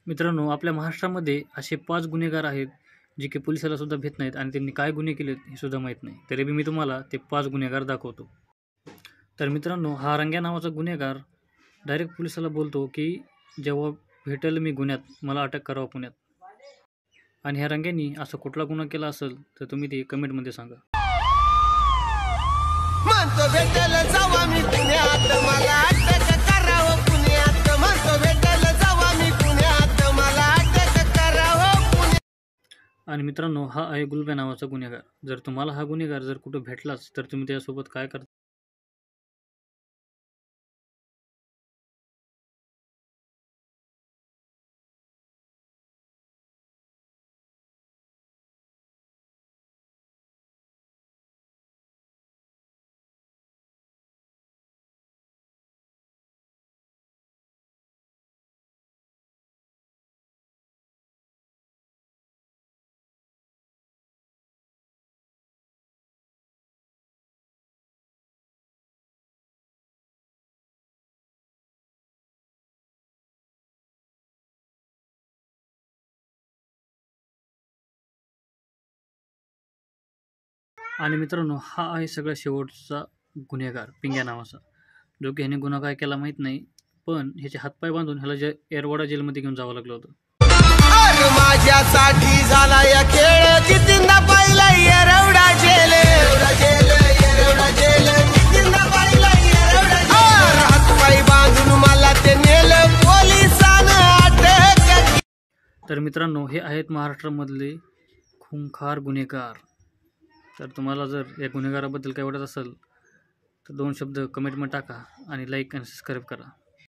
मित्रांनो, आपल्या महाराष्ट्रामध्ये असे 5 गुन्हेगार आहेत, जे की पोलिसाला सुद्धा भेट नाहीत आणि त्यांनी काय गुन्हे केलेत हे सुद्धा माहीत नाही. तरी बी मी तुम्हाला ते 5 गुन्हेगार दाखवतो. तर मित्रांनो, हा रंग्या नावाचा गुन्हेगार डायरेक्ट पोलिसाला बोलतो की जेव्हा भेटेल मी गुन्ह्यात मला अटक करावं पुण्यात. आणि ह्या रंग्यानी असं कुठला गुन्हा केला असेल तर तुम्ही ते कमेंटमध्ये सांगा. म्हणतो भेटेल जावा मी पुण्यात मला अटक करावं पुण्यात. म्हणतो भेटेल जावा मी पुण्यात मला अटक करावं पुण्यात. आणि मित्रांनो, हा आहे गुलब्या नावाचा गुन्हेगार. जर तुम्हाला हा गुन्हेगार जर कुठं भेटलाच तर तुम्ही त्यासोबत काय करता? आणि मित्रांनो, हा आहे सगळ्यात शेवटचा गुन्हेगार पिंग्या नावाचा, जो की ह्याने गुन्हा काय केला माहीत नाही, पण ह्याचे हातपाय बांधून ह्याला एरवाडा जेलमध्ये घेऊन जावं लागलं होतं. अरे माझ्यासाठी झाला या खेळ कितींदा पाहिला एरवडा जेल. एरवडा जेल कितींदा पाहिला एरवडा जेल. हातपाय बांधून मला ते नेलं पोलिसानं अटक. तर मित्रांनो, हे आहेत महाराष्ट्रामधले खूंखार गुन्हेगार. तर तुम्हाला जर या गुन्हेगाराबद्दल काय वाटत असेल तर 2 शब्द कमेंटमध्ये टाका आणि लाईक आणि सबस्क्राईब करा.